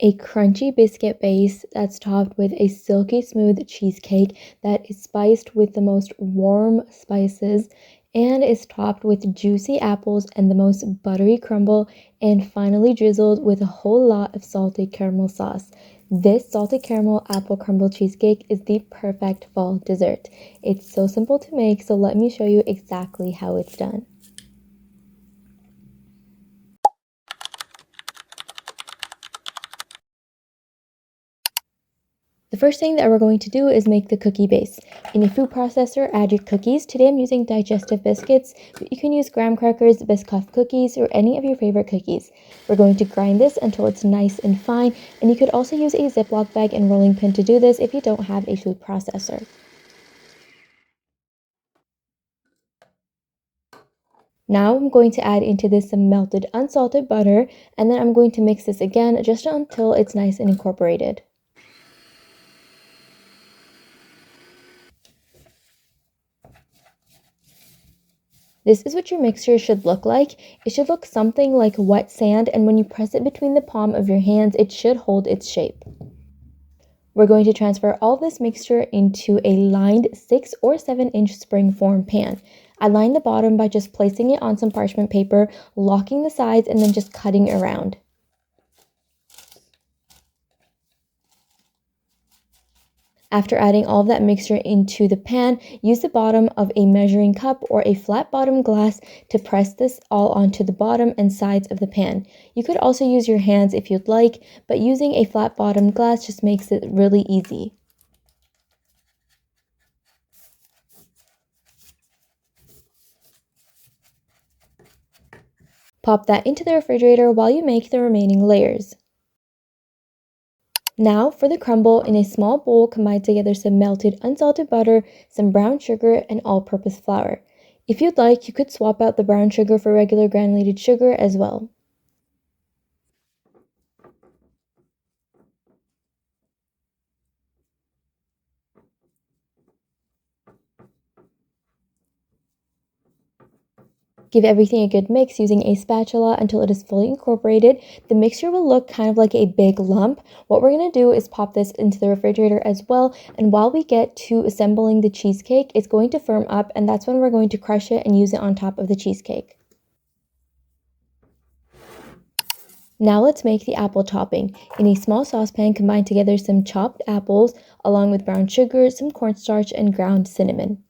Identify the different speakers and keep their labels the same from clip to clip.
Speaker 1: a crunchy biscuit base that's topped with a silky smooth cheesecake that is spiced with the most warm spices and is topped with juicy apples and the most buttery crumble, and finally drizzled with a whole lot of salted caramel sauce. This salted caramel apple crumble cheesecake is the perfect fall dessert. It's so simple to make, so let me show you exactly how it's done. The first thing that we're going to do is make the cookie base. In a food processor, add your cookies. Today I'm using digestive biscuits, but you can use graham crackers, Biscoff cookies, or any of your favorite cookies. We're going to grind this until it's nice and fine, and you could also use a Ziploc bag and rolling pin to do this if you don't have a food processor. Now I'm going to add into this some melted unsalted butter, and then I'm going to mix this again just until it's nice and incorporated. This is what your mixture should look like. It should look something like wet sand, and when you press it between the palm of your hands, it should hold its shape. We're going to transfer all of this mixture into a lined 6 or 7-inch spring form pan. I line the bottom by just placing it on some parchment paper, locking the sides, and then just cutting around. After adding all of that mixture into the pan, use the bottom of a measuring cup or a flat bottom glass to press this all onto the bottom and sides of the pan. You could also use your hands if you'd like, but using a flat bottom glass just makes it really easy. Pop that into the refrigerator while you make the remaining layers. Now for the crumble, in a small bowl, combine together some melted unsalted butter, some brown sugar, and all-purpose flour. If you'd like, you could swap out the brown sugar for regular granulated sugar as well. Give everything a good mix using a spatula until it is fully incorporated. The mixture will look kind of like a big lump. What we're going to do is pop this into the refrigerator as well, and while we get to assembling the cheesecake, it's going to firm up, and that's when we're going to crush it and use it on top of the cheesecake. Now let's make the apple topping. In a small saucepan, combine together some chopped apples along with brown sugar, some cornstarch, and ground cinnamon.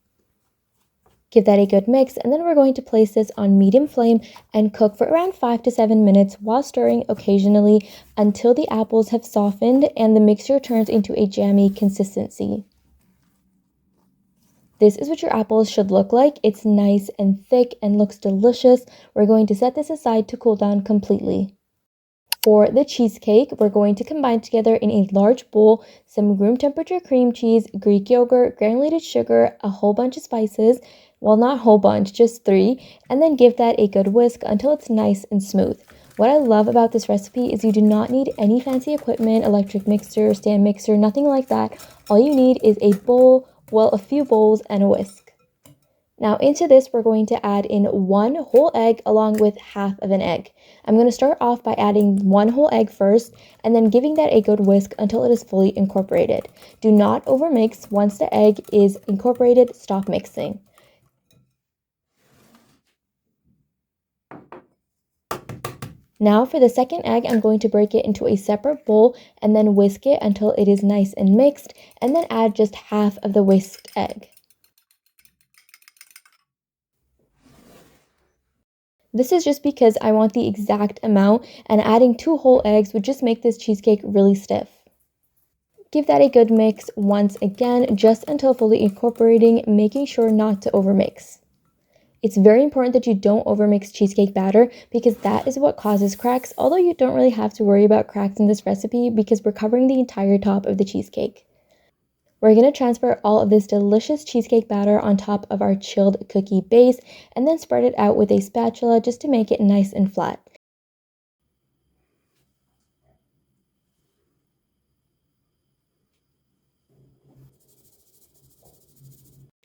Speaker 1: Give that a good mix, and then we're going to place this on medium flame and cook for around 5 to 7 minutes while stirring occasionally until the apples have softened and the mixture turns into a jammy consistency. This is what your apples should look like. It's nice and thick and looks delicious. We're going to set this aside to cool down completely. For the cheesecake, we're going to combine together in a large bowl some room temperature cream cheese, Greek yogurt, granulated sugar, a whole bunch of spices, well, not whole bunch, just 3, and then give that a good whisk until it's nice and smooth. What I love about this recipe is you do not need any fancy equipment, electric mixer, stand mixer, nothing like that. All you need is a bowl, well, a few bowls, and a whisk. Now into this, we're going to add in 1 whole egg along with half of an egg. I'm going to start off by adding 1 whole egg first and then giving that a good whisk until it is fully incorporated. Do not overmix. Once the egg is incorporated, stop mixing. Now for the second egg, I'm going to break it into a separate bowl and then whisk it until it is nice and mixed, and then add just half of the whisked egg. This is just because I want the exact amount, and adding 2 whole eggs would just make this cheesecake really stiff. Give that a good mix once again, just until fully incorporating, making sure not to overmix. It's very important that you don't overmix cheesecake batter because that is what causes cracks, although you don't really have to worry about cracks in this recipe because we're covering the entire top of the cheesecake. We're going to transfer all of this delicious cheesecake batter on top of our chilled cookie base and then spread it out with a spatula just to make it nice and flat.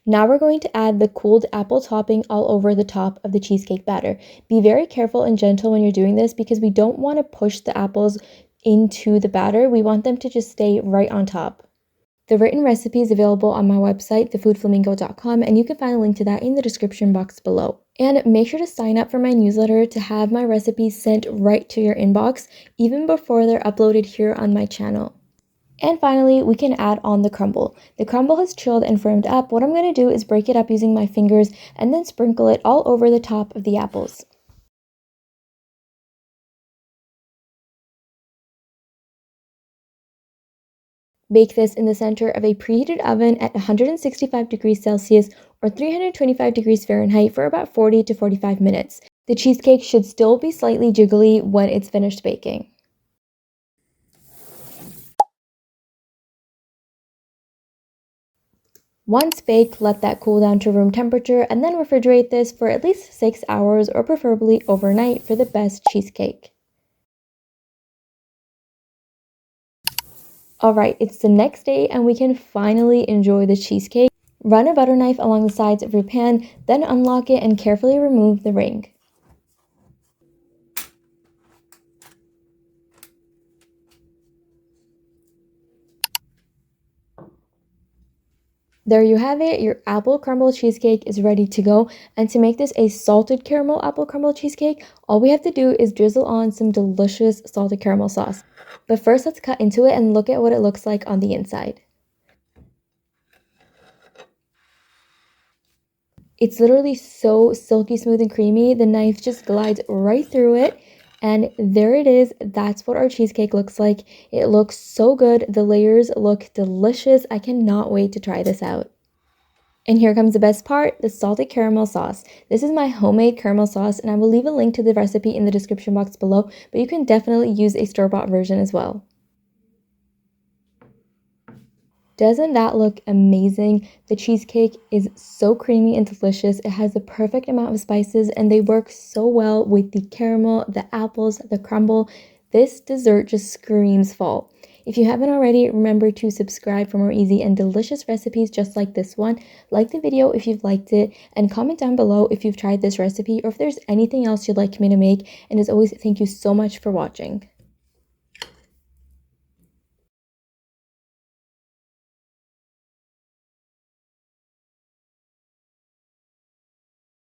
Speaker 1: Now we're going to add the cooled apple topping all over the top of the cheesecake batter. Be very careful and gentle when you're doing this because we don't want to push the apples into the batter. We want them to just stay right on top. The written recipe is available on my website, thefoodflamingo.com, and you can find a link to that in the description box below. And make sure to sign up for my newsletter to have my recipes sent right to your inbox, even before they're uploaded here on my channel. And finally, we can add on the crumble. The crumble has chilled and firmed up. What I'm going to do is break it up using my fingers and then sprinkle it all over the top of the apples. Bake this in the center of a preheated oven at 165 degrees Celsius or 325 degrees Fahrenheit for about 40 to 45 minutes. The cheesecake should still be slightly jiggly when it's finished baking. Once baked, let that cool down to room temperature and then refrigerate this for at least 6 hours or preferably overnight for the best cheesecake. Alright, it's the next day and we can finally enjoy the cheesecake. Run a butter knife along the sides of your pan, then unlock it and carefully remove the ring. There you have it, your apple crumble cheesecake is ready to go. And to make this a salted caramel apple crumble cheesecake, all we have to do is drizzle on some delicious salted caramel sauce. But first, let's cut into it and look at what it looks like on the inside. It's literally so silky smooth and creamy. The knife just glides right through it. And there it is. That's what our cheesecake looks like. It looks so good. The layers look delicious. I cannot wait to try this out. And here comes the best part, the salted caramel sauce. This is my homemade caramel sauce, and I will leave a link to the recipe in the description box below, but you can definitely use a store-bought version as well. Doesn't that look amazing? The cheesecake is so creamy and delicious. It has the perfect amount of spices and they work so well with the caramel, the apples, the crumble. This dessert just screams fall. If you haven't already, remember to subscribe for more easy and delicious recipes just like this one. Like the video if you've liked it and comment down below if you've tried this recipe or if there's anything else you'd like me to make. And as always, thank you so much for watching.